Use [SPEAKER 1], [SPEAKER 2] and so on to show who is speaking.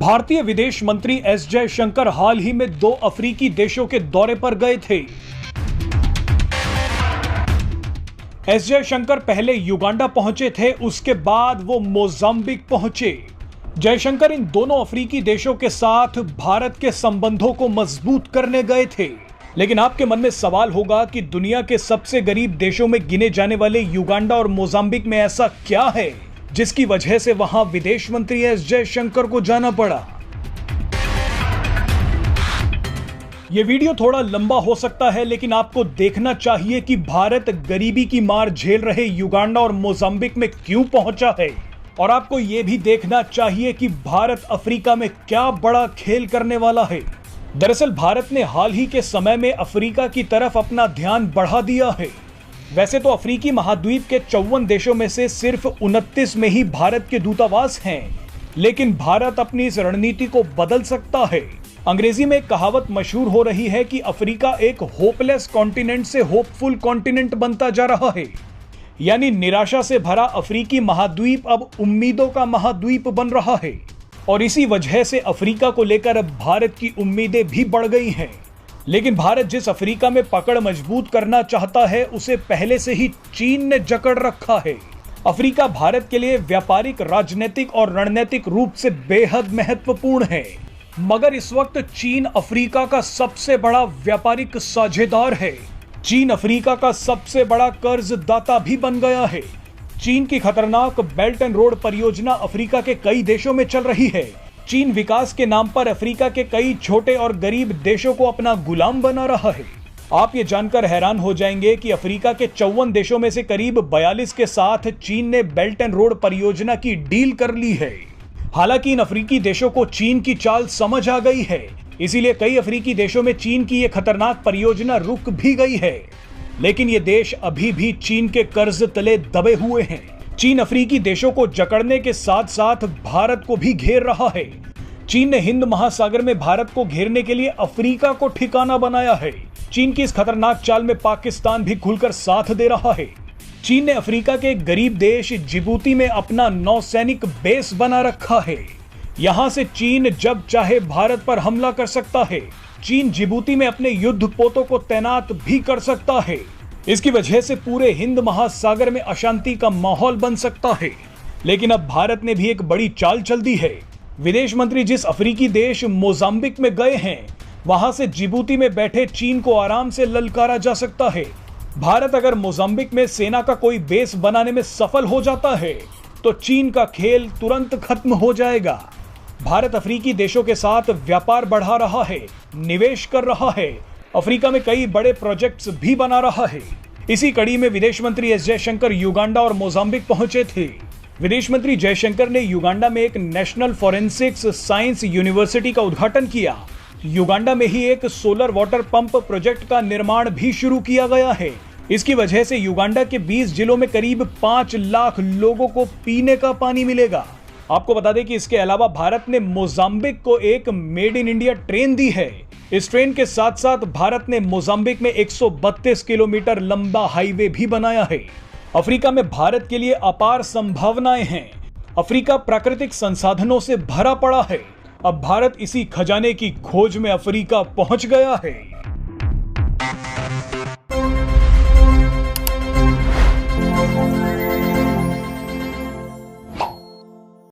[SPEAKER 1] भारतीय विदेश मंत्री एस जयशंकर हाल ही में 2 अफ्रीकी देशों के दौरे पर गए थे। एस जयशंकर पहले युगांडा पहुंचे थे, उसके बाद वो मोजाम्बिक पहुंचे। जयशंकर इन दोनों अफ्रीकी देशों के साथ भारत के संबंधों को मजबूत करने गए थे। लेकिन आपके मन में सवाल होगा कि दुनिया के सबसे गरीब देशों में गिने जाने वाले युगांडा और मोजाम्बिक में ऐसा क्या है जिसकी वजह से वहां विदेश मंत्री एस जयशंकर को जाना पड़ा। यह वीडियो थोड़ा लंबा हो सकता है, लेकिन आपको देखना चाहिए कि भारत गरीबी की मार झेल रहे युगांडा और मोजाम्बिक में क्यों पहुंचा है, और आपको यह भी देखना चाहिए कि भारत अफ्रीका में क्या बड़ा खेल करने वाला है। दरअसल भारत ने हाल ही के समय में अफ्रीका की तरफ अपना ध्यान बढ़ा दिया है। वैसे तो अफ्रीकी महाद्वीप के 54 देशों में से सिर्फ 29 में ही भारत के दूतावास हैं, लेकिन भारत अपनी इस रणनीति को बदल सकता है। अंग्रेजी में एक कहावत मशहूर हो रही है कि अफ्रीका एक होपलेस कॉन्टिनेंट से होपफुल कॉन्टिनेंट बनता जा रहा है, यानी निराशा से भरा अफ्रीकी महाद्वीप अब उम्मीदों का महाद्वीप बन रहा है। और इसी वजह से अफ्रीका को लेकर अब भारत की उम्मीदें भी बढ़ गई हैं। लेकिन भारत जिस अफ्रीका में पकड़ मजबूत करना चाहता है, उसे पहले से ही चीन ने जकड़ रखा है। अफ्रीका भारत के लिए व्यापारिक, राजनीतिक और रणनीतिक रूप से बेहद महत्वपूर्ण है, मगर इस वक्त चीन अफ्रीका का सबसे बड़ा व्यापारिक साझेदार है। चीन अफ्रीका का सबसे बड़ा कर्जदाता भी बन गया है। चीन की खतरनाक बेल्ट एंड रोड परियोजना अफ्रीका के कई देशों में चल रही है। चीन विकास के नाम पर अफ्रीका के कई छोटे और गरीब देशों को अपना गुलाम बना रहा है। आप ये जानकर हैरान हो जाएंगे कि अफ्रीका के 54 देशों में से करीब 42 के साथ चीन ने बेल्ट एंड रोड परियोजना की डील कर ली है। हालांकि इन अफ्रीकी देशों को चीन की चाल समझ आ गई है, इसीलिए कई अफ्रीकी देशों में चीन की ये खतरनाक परियोजना रुक भी गई है। लेकिन ये देश अभी भी चीन के कर्ज तले दबे हुए हैं। चीन अफ्रीकी देशों को जकड़ने के साथ साथ भारत को भी घेर रहा है। चीन ने हिंद महासागर में भारत को घेरने के लिए अफ्रीका को ठिकाना बनाया है। चीन की इस खतरनाक चाल में पाकिस्तान भी खुलकर साथ दे रहा है। चीन ने अफ्रीका के गरीब देश जिबूती में अपना नौसैनिक बेस बना रखा है। यहां से चीन जब चाहे भारत पर हमला कर सकता है। चीन जिबूती में अपने युद्ध पोतों को तैनात भी कर सकता है। इसकी वजह से पूरे हिंद महासागर में अशांति का माहौल बन सकता है। लेकिन अब भारत ने भी एक बड़ी चाल चल दी है। विदेश मंत्री जिस अफ्रीकी देश मोजाम्बिक में गए हैं, वहां से जिबूती में बैठे चीन को आराम से ललकारा जा सकता है। भारत अगर मोजाम्बिक में सेना का कोई बेस बनाने में सफल हो जाता है, तो चीन का खेल तुरंत खत्म हो जाएगा। भारत अफ्रीकी देशों के साथ व्यापार बढ़ा रहा है, निवेश कर रहा है, अफ्रीका में कई बड़े प्रोजेक्ट्स भी बना रहा है। इसी कड़ी में विदेश मंत्री एस जयशंकर युगांडा और मोजाम्बिक पहुंचे थे। विदेश मंत्री जयशंकर ने युगांडा में एक नेशनल फॉरेंसिक्स साइंस यूनिवर्सिटी का उद्घाटन किया। युगांडा में ही एक सोलर वाटर पंप प्रोजेक्ट का निर्माण भी शुरू किया गया है। इसकी वजह से युगांडा के 20 जिलों में करीब 5 लाख लोगों को पीने का पानी मिलेगा। आपको बता दें कि इसके अलावा भारत ने मोजाम्बिक को एक मेड इन इंडिया ट्रेन दी है। इस ट्रेन के साथ साथ भारत ने मोजाम्बिक में 132 किलोमीटर लंबा हाईवे भी बनाया है। अफ्रीका में भारत के लिए अपार संभावनाएं हैं। अफ्रीका प्राकृतिक संसाधनों से भरा पड़ा है। अब भारत इसी खजाने की खोज में अफ्रीका पहुंच गया है।